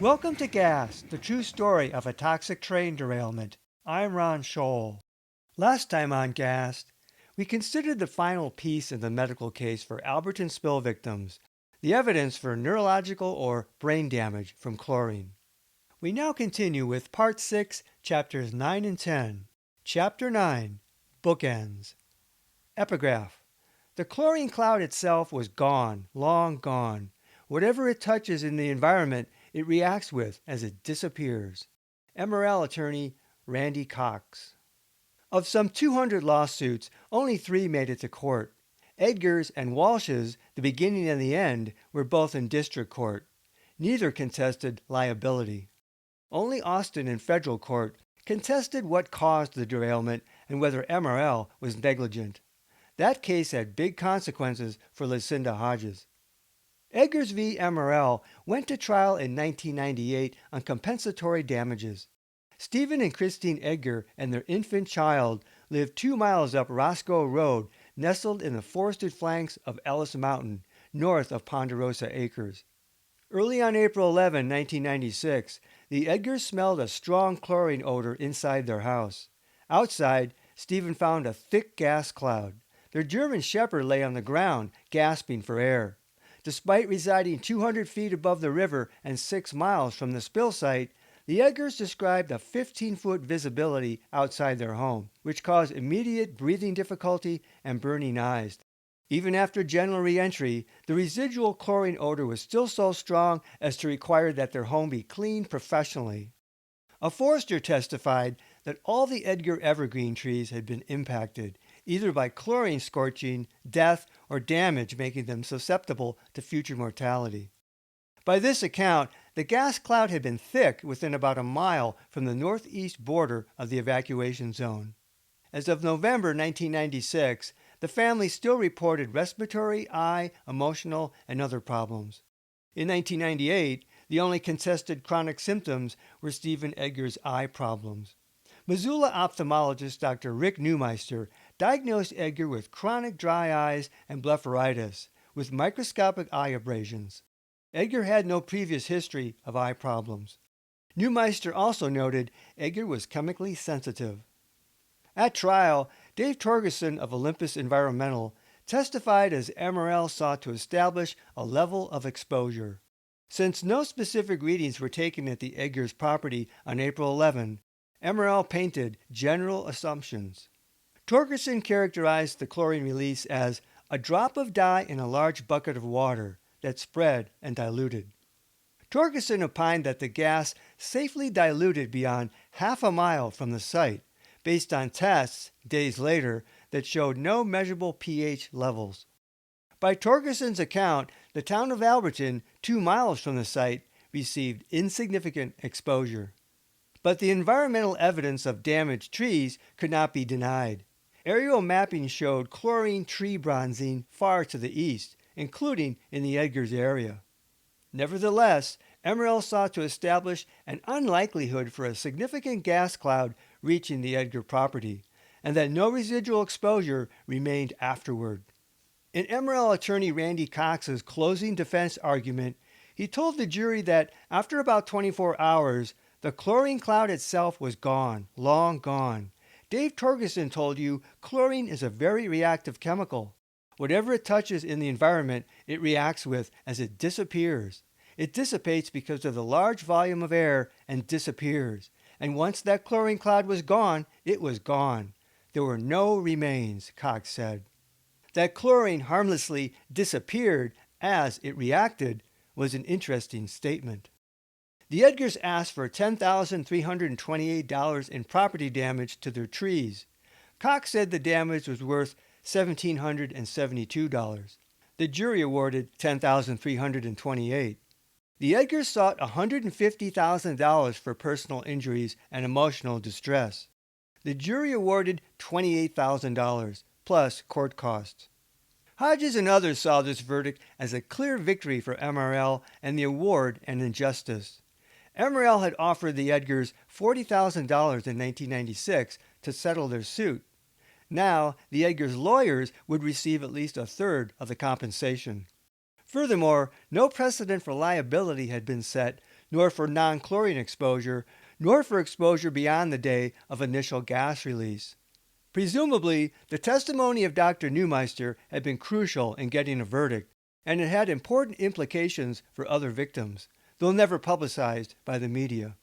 Welcome to Gas, the true story of a toxic train derailment. I'm Ron Scholl. Last time on Gas, we considered the final piece in the medical case for Alberton spill victims, the evidence for neurological or brain damage from chlorine. We now continue with Part 6, Chapters 9 and 10. Chapter 9, Bookends. Epigraph. The chlorine cloud itself was gone, long gone. Whatever it touches in the environment, it reacts with as it disappears. MRL attorney Randy Cox. Of some 200 lawsuits, only 3 made it to court. Edgar's and Walsh's, the beginning and the end, were both in district court. Neither contested liability. Only Austin in federal court contested what caused the derailment and whether MRL was negligent. That case had big consequences for Lucinda Hodges. Edgars v. MRL went to trial in 1998 on compensatory damages. Stephen and Christine Edgar and their infant child lived 2 miles up Roscoe Road, nestled in the forested flanks of Ellis Mountain, north of Ponderosa Acres. Early on April 11, 1996, the Edgars smelled a strong chlorine odor inside their house. Outside, Stephen found a thick gas cloud. Their German shepherd lay on the ground, gasping for air. Despite residing 200 feet above the river and 6 miles from the spill site, the Edgars described a 15-foot visibility outside their home, which caused immediate breathing difficulty and burning eyes. Even after general re-entry, the residual chlorine odor was still so strong as to require that their home be cleaned professionally. A forester testified that all the Edgar evergreen trees had been impacted, either by chlorine scorching, death, or damage making them susceptible to future mortality. By this account, the gas cloud had been thick within about a mile from the northeast border of the evacuation zone. As of November 1996, the family still reported respiratory, eye, emotional, and other problems. In 1998, the only contested chronic symptoms were Stephen Edgar's eye problems. Missoula ophthalmologist Dr. Rick Neumeister diagnosed Edgar with chronic dry eyes and blepharitis, with microscopic eye abrasions. Edgar had no previous history of eye problems. Neumeister also noted Edgar was chemically sensitive. At trial, Dave Torgerson of Olympus Environmental testified as MRL sought to establish a level of exposure. Since no specific readings were taken at the Edgars property on April 11, MRL painted general assumptions. Torgerson characterized the chlorine release as a drop of dye in a large bucket of water that spread and diluted. Torgerson opined that the gas safely diluted beyond half a mile from the site, based on tests days later that showed no measurable pH levels. By Torgerson's account, the town of Alberton, 2 miles from the site, received insignificant exposure. But the environmental evidence of damaged trees could not be denied. Aerial mapping showed chlorine tree bronzing far to the east, including in the Edgars area. Nevertheless, MRL sought to establish an unlikelihood for a significant gas cloud reaching the Edgar property, and that no residual exposure remained afterward. In MRL attorney Randy Cox's closing defense argument, he told the jury that after about 24 hours, the chlorine cloud itself was gone, long gone. Dave Torgerson told you chlorine is a very reactive chemical. Whatever it touches in the environment, it reacts with as it disappears. It dissipates because of the large volume of air and disappears. And once that chlorine cloud was gone, it was gone. There were no remains, Cox said. That chlorine harmlessly disappeared as it reacted was an interesting statement. The Edgars asked for $10,328 in property damage to their trees. Cox said the damage was worth $1,772. The jury awarded $10,328. The Edgars sought $150,000 for personal injuries and emotional distress. The jury awarded $28,000, plus court costs. Hodges and others saw this verdict as a clear victory for MRL and the award an injustice. MRL had offered the Edgars $40,000 in 1996 to settle their suit. Now, the Edgars' lawyers would receive at least a third of the compensation. Furthermore, no precedent for liability had been set, nor for non-chlorine exposure, nor for exposure beyond the day of initial gas release. Presumably, the testimony of Dr. Neumeister had been crucial in getting a verdict, and it had important implications for other victims, though never publicized by the media.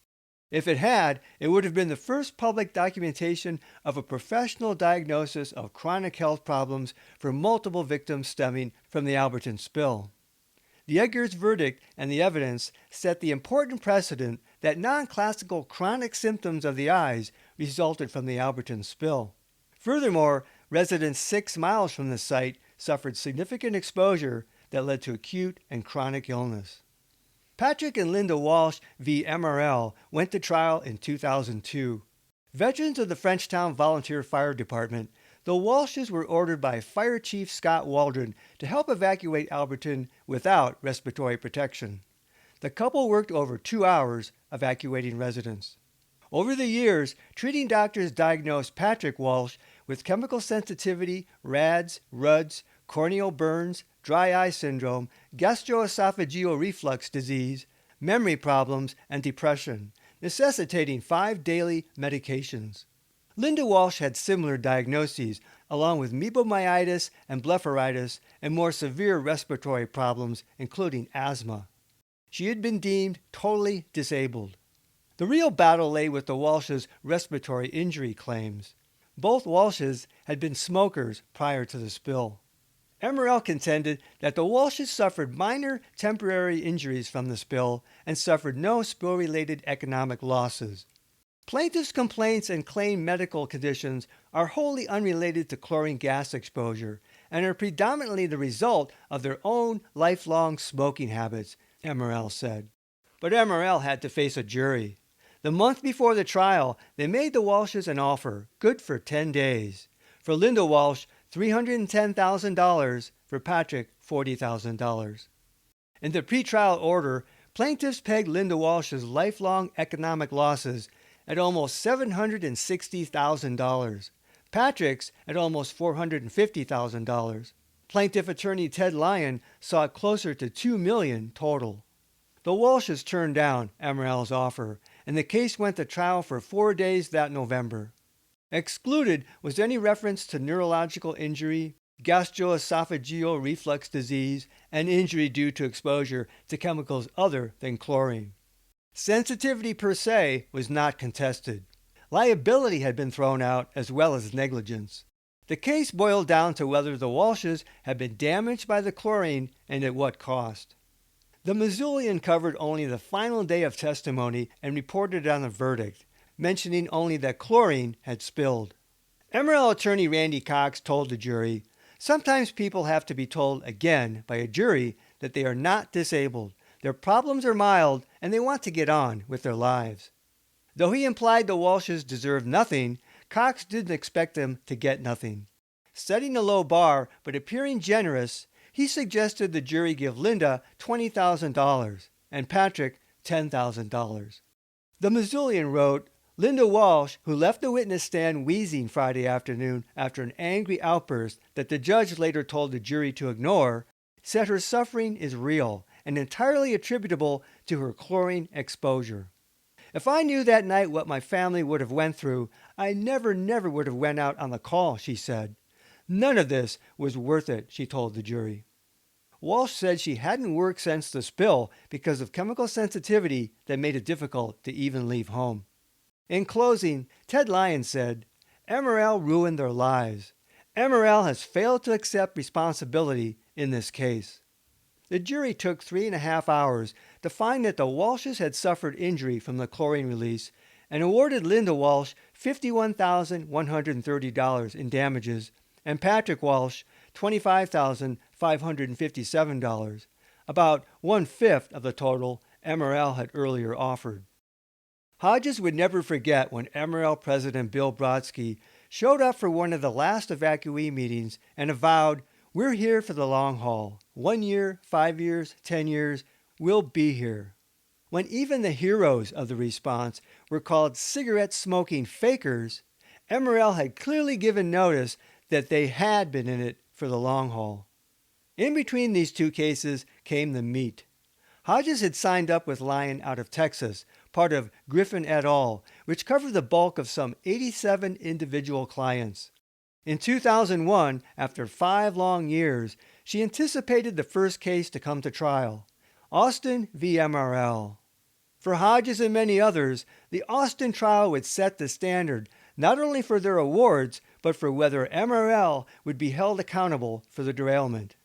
If it had, it would have been the first public documentation of a professional diagnosis of chronic health problems for multiple victims stemming from the Alberton spill. The Edgars verdict and the evidence set the important precedent that non-classical chronic symptoms of the eyes resulted from the Alberton spill. Furthermore, residents 6 miles from the site suffered significant exposure that led to acute and chronic illness. Patrick and Linda Walsh v. MRL went to trial in 2002. Veterans of the Frenchtown Volunteer Fire Department, the Walshes were ordered by Fire Chief Scott Waldron to help evacuate Alberton without respiratory protection. The couple worked over 2 hours evacuating residents. Over the years, treating doctors diagnosed Patrick Walsh with chemical sensitivity, RADS, RUDS, corneal burns, dry eye syndrome, gastroesophageal reflux disease, memory problems, and depression, necessitating 5 daily medications. Linda Walsh had similar diagnoses, along with mebomyitis and blepharitis and more severe respiratory problems, including asthma. She had been deemed totally disabled. The real battle lay with the Walsh's respiratory injury claims. Both Walshes had been smokers prior to the spill. MRL contended that the Walshes suffered minor temporary injuries from the spill and suffered no spill-related economic losses. Plaintiffs' complaints and claimed medical conditions are wholly unrelated to chlorine gas exposure and are predominantly the result of their own lifelong smoking habits, MRL said. But MRL had to face a jury. The month before the trial, they made the Walshes an offer, good for 10 days. For Linda Walsh, $310,000, for Patrick, $40,000. In the pretrial order, plaintiffs pegged Linda Walsh's lifelong economic losses at almost $760,000, Patrick's at almost $450,000. Plaintiff attorney Ted Lyon saw it closer to $2 million total. The Walshes turned down MRL's offer, and the case went to trial for 4 days that November. Excluded was any reference to neurological injury, gastroesophageal reflux disease, and injury due to exposure to chemicals other than chlorine. Sensitivity per se was not contested. Liability had been thrown out as well as negligence. The case boiled down to whether the Walshes had been damaged by the chlorine and at what cost. The Missoulian covered only the final day of testimony and reported on the verdict, mentioning only that chlorine had spilled. MRL attorney Randy Cox told the jury, "Sometimes people have to be told again by a jury that they are not disabled. Their problems are mild and they want to get on with their lives." Though he implied the Walshes deserved nothing, Cox didn't expect them to get nothing. Setting a low bar but appearing generous, he suggested the jury give Linda $20,000 and Patrick $10,000. The Missoulian wrote, Linda Walsh, who left the witness stand wheezing Friday afternoon after an angry outburst that the judge later told the jury to ignore, said her suffering is real and entirely attributable to her chlorine exposure. If I knew that night what my family would have went through, I never would have went out on the call, she said. None of this was worth it, she told the jury. Walsh said she hadn't worked since the spill because of chemical sensitivity that made it difficult to even leave home. In closing, Ted Lyon said, MRL ruined their lives. MRL has failed to accept responsibility in this case. The jury took 3.5 hours to find that the Walshes had suffered injury from the chlorine release and awarded Linda Walsh $51,130 in damages and Patrick Walsh $25,557, about 1/5 of the total MRL had earlier offered. Hodges would never forget when MRL President Bill Brodsky showed up for one of the last evacuee meetings and avowed, "We're here for the long haul. 1 year, 5 years, 10 years, we'll be here." When even the heroes of the response were called cigarette-smoking fakers, MRL had clearly given notice that they had been in it for the long haul. In between these two cases came the meat. Hodges had signed up with Lyon out of Texas, part of Griffin et al., which covered the bulk of some 87 individual clients. In 2001, after 5 long years, she anticipated the first case to come to trial, Austin v. MRL. For Hodges and many others, the Austin trial would set the standard not only for their awards, but for whether MRL would be held accountable for the derailment.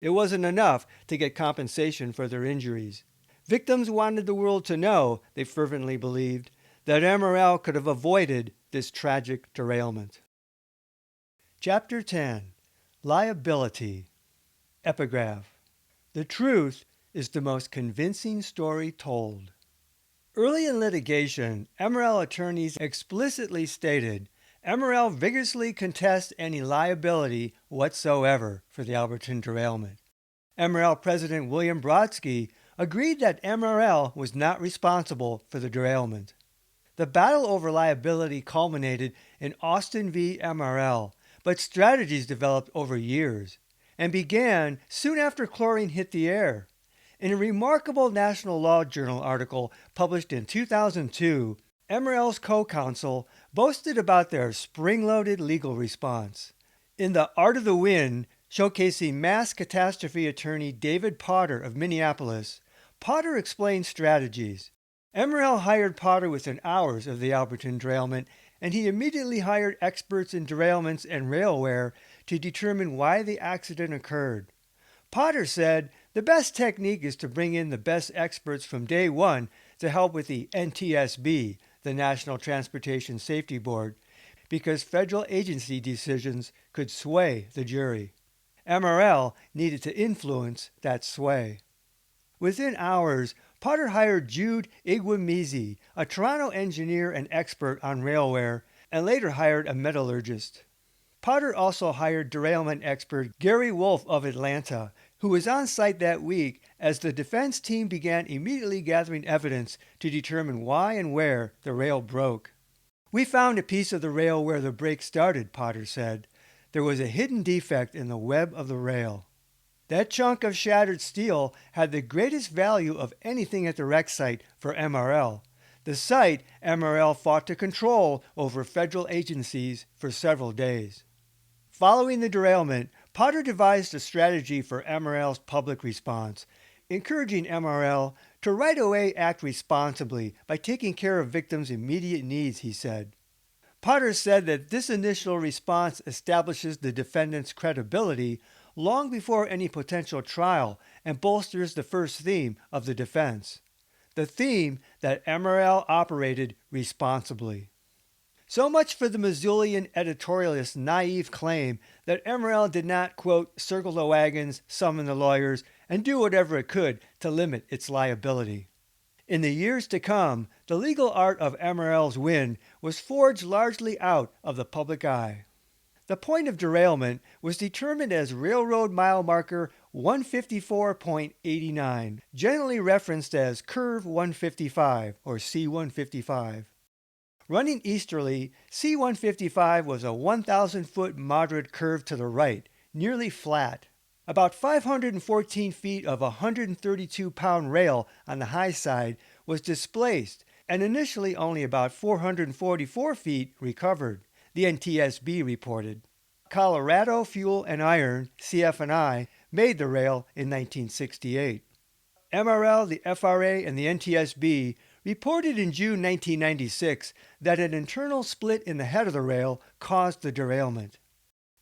It wasn't enough to get compensation for their injuries. Victims wanted the world to know, they fervently believed, that MRL could have avoided this tragic derailment. Chapter 10. Liability. Epigraph. The truth is the most convincing story told. Early in litigation, MRL attorneys explicitly stated MRL vigorously contests any liability whatsoever for the Alberton derailment. MRL President William Brodsky agreed that MRL was not responsible for the derailment. The battle over liability culminated in Austin v. MRL, but strategies developed over years and began soon after chlorine hit the air. In a remarkable National Law Journal article published in 2002, MRL's co-counsel boasted about their spring-loaded legal response. In The Art of the Win, showcasing mass catastrophe attorney David Potter of Minneapolis, Potter explained strategies. MRL hired Potter within hours of the Alberton derailment, and he immediately hired experts in derailments and rail wear to determine why the accident occurred. Potter said the best technique is to bring in the best experts from day one to help with the NTSB, the National Transportation Safety Board, because federal agency decisions could sway the jury. MRL needed to influence that sway. Within hours, Potter hired Jude Igwemizi, a Toronto engineer and expert on railwear, and later hired a metallurgist. Potter also hired derailment expert Gary Wolf of Atlanta, who was on site that week as the defense team began immediately gathering evidence to determine why and where the rail broke. "We found a piece of the rail where the break started," Potter said. "There was a hidden defect in the web of the rail. That chunk of shattered steel had the greatest value of anything at the wreck site for MRL, the site MRL fought to control over federal agencies for several days." Following the derailment, Potter devised a strategy for MRL's public response, encouraging MRL to right away act responsibly by taking care of victims' immediate needs, he said. Potter said that this initial response establishes the defendant's credibility long before any potential trial and bolsters the first theme of the defense, the theme that MRL operated responsibly. So much for the Missoulian editorialist's naive claim that MRL did not, quote, circle the wagons, summon the lawyers, and do whatever it could to limit its liability. In the years to come, the legal art of MRL's win was forged largely out of the public eye. The point of derailment was determined as railroad mile marker 154.89, generally referenced as Curve 155 or C155. Running easterly, C155 was a 1,000-foot moderate curve to the right, nearly flat. About 514 feet of a 132-pound rail on the high side was displaced, and initially only about 444 feet recovered, the NTSB reported. Colorado Fuel and Iron, CF&I, made the rail in 1968. MRL, the FRA, and the NTSB reported in June 1996 that an internal split in the head of the rail caused the derailment.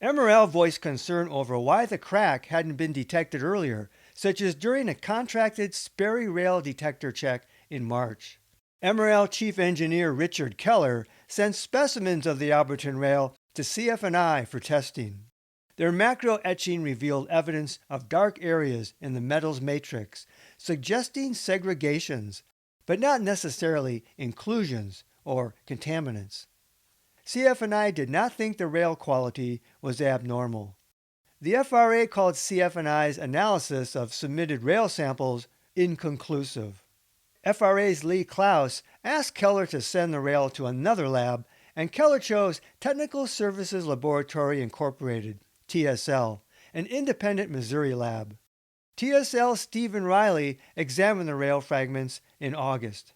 MRL voiced concern over why the crack hadn't been detected earlier, such as during a contracted Sperry rail detector check in March. MRL Chief Engineer Richard Keller sent specimens of the Alberton rail to CF&I for testing. Their macro etching revealed evidence of dark areas in the metals matrix, suggesting segregations, but not necessarily inclusions or contaminants. CF&I did not think the rail quality was abnormal. The FRA called CF&I's analysis of submitted rail samples inconclusive. FRA's Lee Klaus asked Keller to send the rail to another lab and Keller chose Technical Services Laboratory Incorporated, TSL, an independent Missouri lab. TSL Stephen Riley examined the rail fragments in August.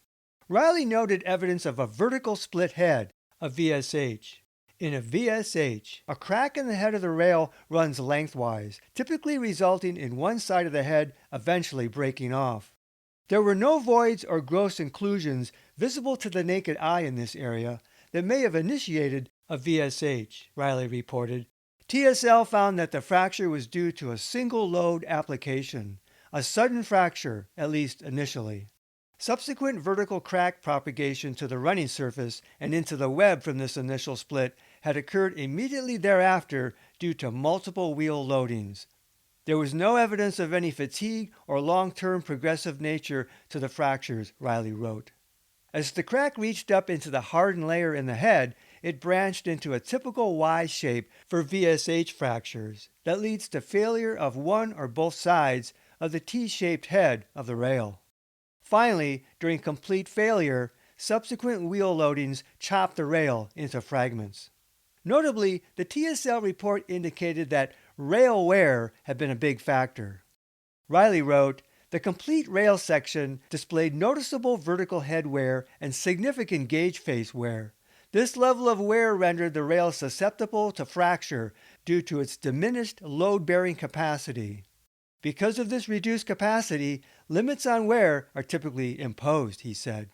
Riley noted evidence of a vertical split head, a VSH. In a VSH, a crack in the head of the rail runs lengthwise, typically resulting in one side of the head eventually breaking off. There were no voids or gross inclusions visible to the naked eye in this area that may have initiated a VSH, Riley reported. TSL found that the fracture was due to a single load application, a sudden fracture, at least initially. Subsequent vertical crack propagation to the running surface and into the web from this initial split had occurred immediately thereafter due to multiple wheel loadings. There was no evidence of any fatigue or long-term progressive nature to the fractures, Riley wrote. As the crack reached up into the hardened layer in the head, it branched into a typical Y shape for VSH fractures that leads to failure of one or both sides of the T-shaped head of the rail. Finally, during complete failure, subsequent wheel loadings chopped the rail into fragments. Notably, the TSL report indicated that rail wear had been a big factor. Riley wrote, "The complete rail section displayed noticeable vertical head wear and significant gauge face wear. This level of wear rendered the rail susceptible to fracture due to its diminished load-bearing capacity. Because of this reduced capacity, limits on wear are typically imposed," he said.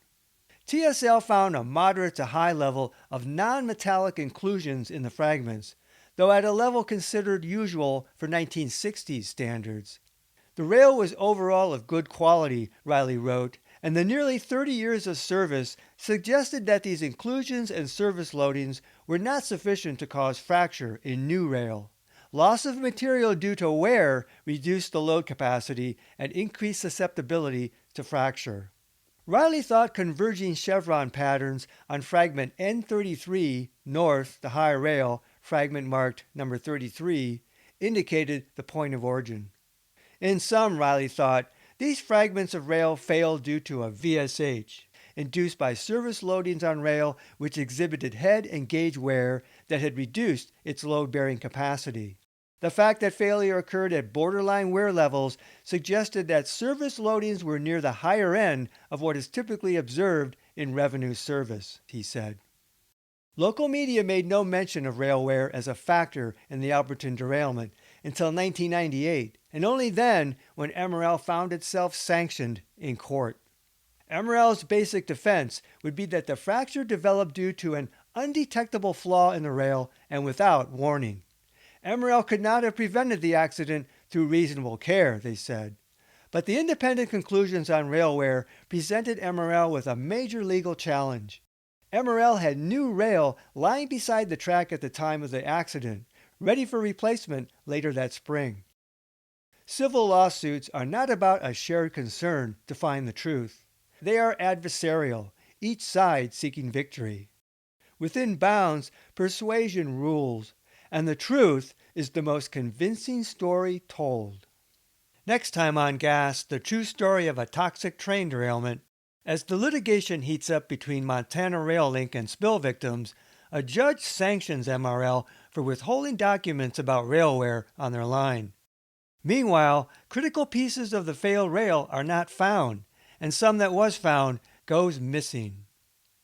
TSL found a moderate to high level of non-metallic inclusions in the fragments, though at a level considered usual for 1960s standards. The rail was overall of good quality, Riley wrote, and the nearly 30 years of service suggested that these inclusions and service loadings were not sufficient to cause fracture in new rail. Loss of material due to wear reduced the load capacity and increased susceptibility to fracture. Riley thought converging chevron patterns on fragment N33 north, the high rail, fragment marked number 33, indicated the point of origin. In sum, Riley thought, these fragments of rail failed due to a VSH, induced by service loadings on rail which exhibited head and gauge wear that had reduced its load-bearing capacity. The fact that failure occurred at borderline wear levels suggested that service loadings were near the higher end of what is typically observed in revenue service, he said. Local media made no mention of rail wear as a factor in the Alberton derailment until 1998, and only then when MRL found itself sanctioned in court. MRL's basic defense would be that the fracture developed due to an undetectable flaw in the rail and without warning. MRL could not have prevented the accident through reasonable care, they said. But the independent conclusions on rail wear presented MRL with a major legal challenge. MRL had new rail lying beside the track at the time of the accident, ready for replacement later that spring. Civil lawsuits are not about a shared concern to find the truth. They are adversarial, each side seeking victory. Within bounds, persuasion rules, and the truth is the most convincing story told. Next time on Gas, the true story of a toxic train derailment. As the litigation heats up between Montana Rail Link and spill victims, a judge sanctions MRL for withholding documents about rail wear on their line. Meanwhile, critical pieces of the failed rail are not found, and some that was found goes missing.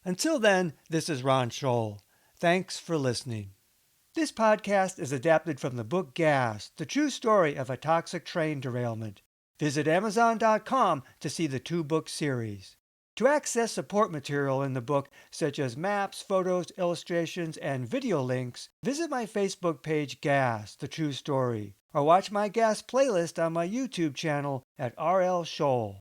Until then, this is Ron Scholl. Thanks for listening. This podcast is adapted from the book Gas, the true story of a toxic train derailment. Visit Amazon.com to see the 2-book series. To access support material in the book, such as maps, photos, illustrations, and video links, visit my Facebook page Gas, the true story, or watch my Gas playlist on my YouTube channel at RL Scholl.